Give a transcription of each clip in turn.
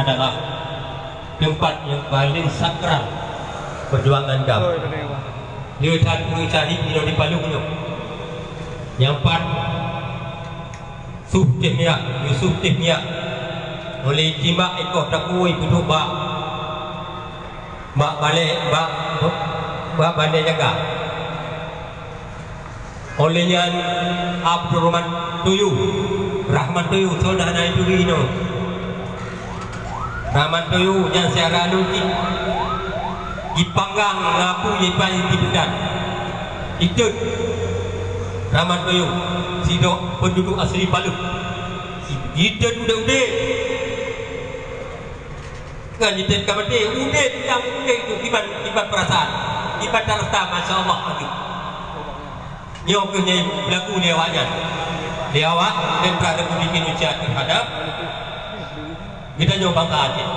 adalah tempat yang paling sakral perjuangan GAM. Lihat mencari ino di Palungnya. Yang empat Yusuf Tehmiak oleh jimak ekoh takui duduk bak balik jaga olehnya Abdul Rahman Tuyu saudara itu ino Rahman Tuyu yang saya lalu dipanggang ngaku yipai dibudan itu Rahman Tuyu sidok penduduk asli Palu itu udah kan jitin kabade yang itu iban perasaan iban rasa Masya Allah lagi nyoknya berlaku lewatnya lewat dan berada di Indonesia terhadap kita nyoba ke Aceh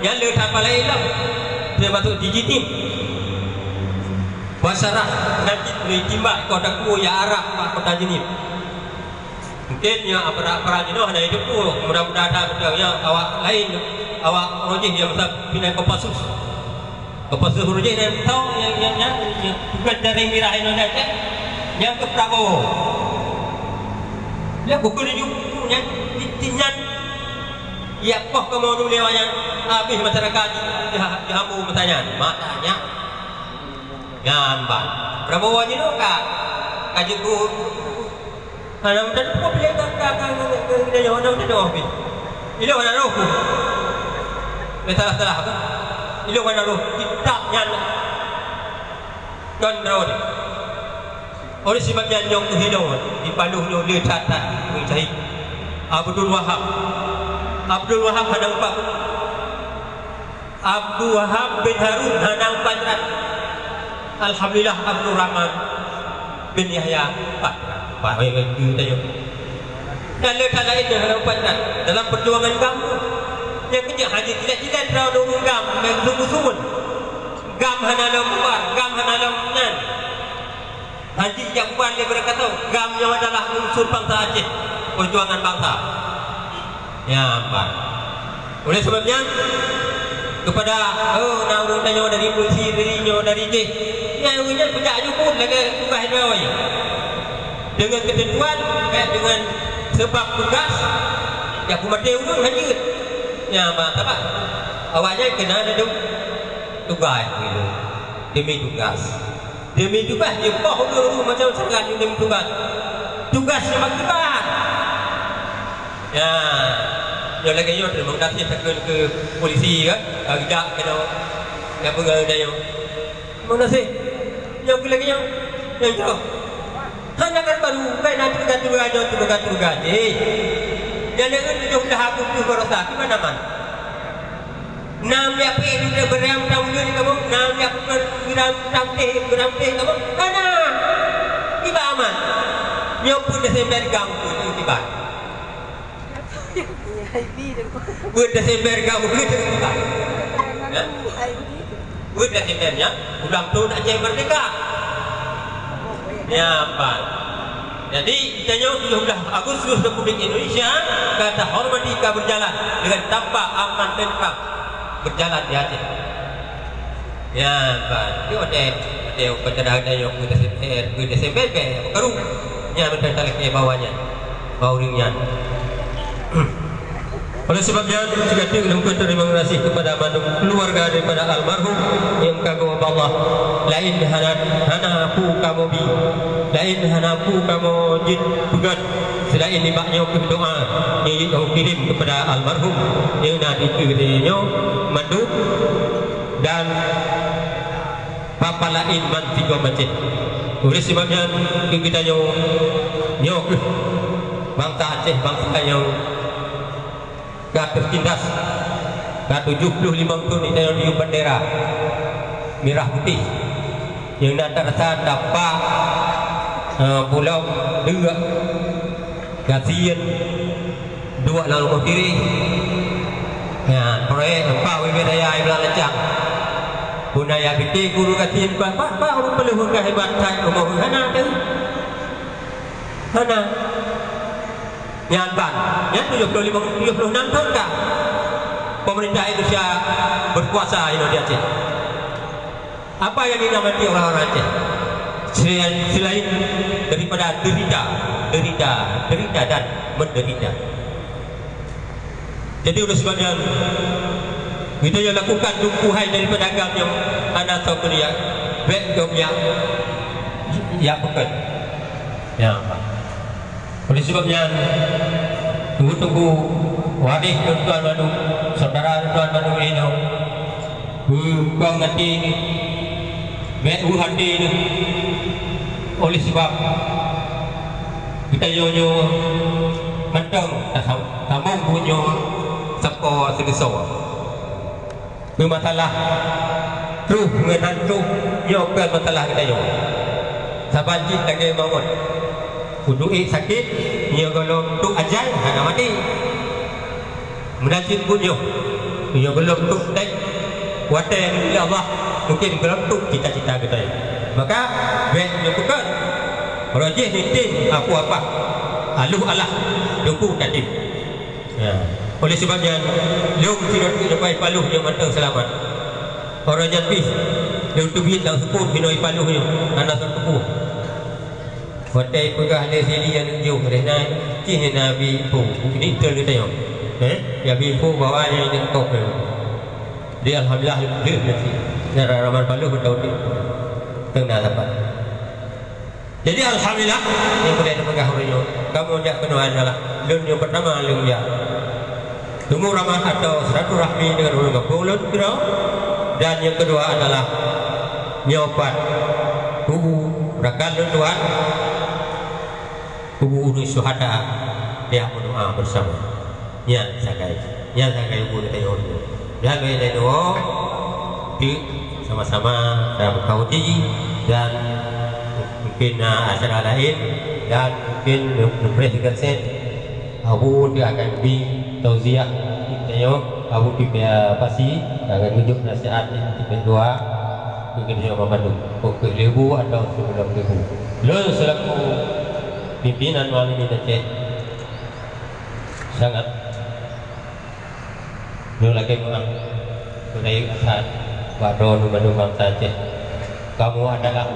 yang lihat apa lain lah dia masuk di JT masyarakat nanti boleh timbak kota ku ya Arab kota jenis mungkin ya apa-apa jenuh ada hidup tu mudah-mudahan ada yang awak lain awak rojih yang bisa pindah ke Pasus rojih dan tahu yang bukan dari Mirah Indonesia yang ke Prabowo dia bukan juga yang ditinyan ya kok kamu dulu lewatnya habis masyarakat dihambu matanya nyamban Prabowo aja dong kak kajiku anak muda kok pilih kakak kita jawab anak muda doang bin ilo mana roh salah apa ilo mana roh kita nyala gondrol oleh sebabnya nyong hilang di Paluh nyong dia catat mencari Abdul Wahab hadang pak Abdul Wahab bin Harun hadang Padrat Alhamdulillah Abdul Rahman bin Yahya Pak kita yuk dan letak lain dalam perjuangan kamu yang kerja haji tidak terlalu gam sungguh-sungguh gam hana lembar gam hana lemnan haji yang bukan dia berkata gamnya adalah unsur bangsa Aceh perjuangan bangsa ya Pak oleh sebabnya kepada naurun tanya dari polisi dari J yang punya pejak pun lagi ubah dua dengan ketentuan dengan sebab tugas ya kumati urut haji ya apa awalnya kena ada tugas gitu demi tugas dia boh macam sangat demi tugasnya maksimal ya yang lagi yo terima kasih ke polisi kan tidak kena yang pegawai yang mana sih yang lagi yang jauh hanya kan baru kan nanti gantung gaji yang lain sudah aku tu berasa gimana man nam dia pergi dia beram tahun ni kamu nam dia beram kamu mana tiba aman nyopun Desember ganggu tiba Desember ganggu tiba Desembernya ulang tahun Aceh Merdeka ya apa jadi kita sudah Agustus Republik Indonesia kata hormati kita berjalan dengan tanpa aman tentram berjalan di Aceh ya apa itu ada perjalanan yang ke Desember baru nya mental ke bawahnya bawahnya oleh sebabnya juga dengan terima kasih kepada keluarga daripada almarhum yang kagum Allah lain hanaku kamu bi lain hanaku kamu jid bukan selain libaknya doa yang kirim kepada almarhum yang nanti kedenya madu dan papa lain mantigo masjid oleh sebabnya kita nyok bangsa Aceh bangsa yang Gatus tindas Gatus 75 tahun ini dari bendera merah putih yang nanti rasa dapat pulau dua Gasian dua lalu kiri ya proyek empat wilayah yang lancang budaya kita guru Gasian apa orang perlu hebat saya umur hana tu hana Yang ban, yang 76 tahun kah pemerintah Indonesia berkuasa di Aceh. Apa yang dinamati orang-orang Aceh? Selain daripada derita dan menderita. Jadi oleh sebabnya kita yang lakukan tumpuhan daripada agama yang anak tahu dia baik yang ya bukan ya apa. Oleh sebabnya tunggu waris tuan madu saudara tuan madu ini bukan ngerti ini baik hati ini. Oleh sebab kita yo mentang tamong punya sepo segesor masalah terus mengenai terus nyokan masalah kita yo sabanji lagi bangun kudu sakit nyo kalau tu ajal hana mati menajin punyo nyo belum tu dai wate ya Allah mungkin belum tu cita-cita kita maka baik nyo bukan rajih nitin aku apa aluh Allah tunggu tadi ya. Oleh sebabnya leung tidak dapat paluh yang mantang selamat orang jadis leung tubit dan seput minoi paluh yang anak tertupu watai pegah le sini yang jauh rena cini nabi pu ini terlihat yo ya bi pu bawanya ini top dia alhamdulillah lebih nanti cara ramal paluh betul tengah dapat. Jadi alhamdulillah yang boleh dipegang orangnya. Kamu jak penuhan adalah leun yang pertama leun ya. Tunggu ramah atau silaturahmi dengan orang kampung kira. Dan yang kedua adalah nyopat kubu rakan Tuhan. Kubu uni syuhada dia berdoa bersama. Ya sakai ibu kita orangnya. Dan kita doa di sama-sama dalam kaudi dan mungkin acara lain dan mungkin mempresentasikan set abu dia akan di tauziah kita abu kita pasti akan tunjuk nasihat di doa mungkin dia membantu pokok lebu atau sebelum lebu lalu selaku pimpinan malam ini Aceh sangat lalu lagi mulai asal Wadon Bandung bangsa Aceh kamu adalah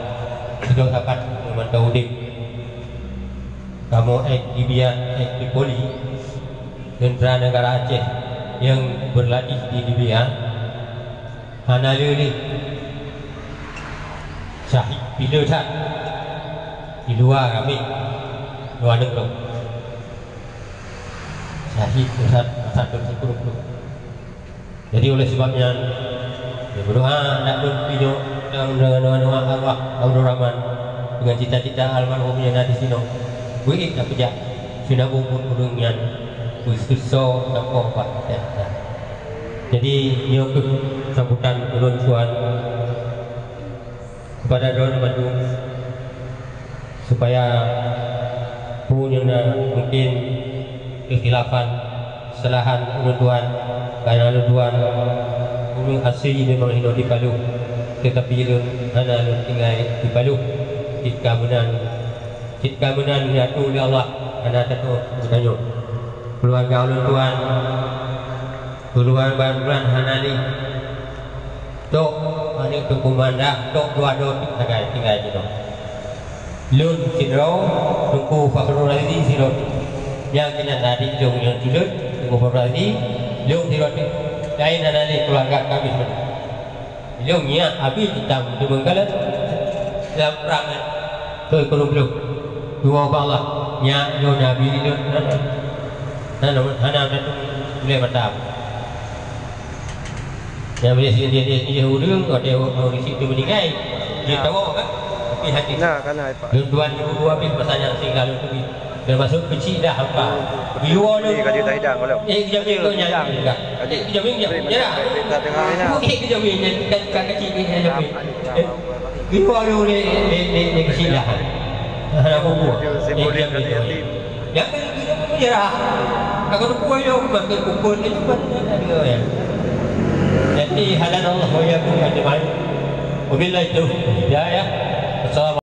sudah dapat memantau hidup kamu di biar di poli tentera negara Aceh yang berlatih di Libya hana lili syahid bila tak di luar kami luar negeri syahid Ustaz bersyukur. Jadi oleh sebabnya ya berdoa nak berpinyo dengan doa Allah Abdul Rahman dengan cita-cita almarhumnya Nadi Sino buik nak kerja sudah bubur burungnya susah nak buat jadi nyo ke sambutan ulun tuan kepada Don Bandung supaya punya mungkin kekhilafan kesalahan ulun tuan karena ulun tuan ulun asli memang hidup di Palu tetapi ulun hana ulun tinggal di Palu jika benar diatur oleh Allah hana tentu bertanya keluarga ulun tuan keluarga bulan hana ni tok ani tu kumanda tok dua dot tinggal di dok lun sidro tunggu Fakhrul Razi sidro yang kena tadi jong yang tulut tunggu Fakhrul Razi lun sidro lain hana ni keluarga kami semua lun nya habis hitam tu mengkalat dalam perang tu kolom dua Allah nya yo nabi lun hana boleh mantap. Yang boleh dia hurung atau dia situ meninggal dia tahu kan tapi hati tuan ibu habis pasanya tinggal tu termasuk kecil dah apa biwa ni kerja tak hidang kalau kerja tu nya kerja ni ya kerja ni kan kecil ni lebih biwa ni kecil dah ada buku yang menyerah aku tu koyo bantu pukul itu kan ada ya. Jadi halal Allah wa yakum ajma'in. Wabillahi taufiq. Ya. Assalamualaikum.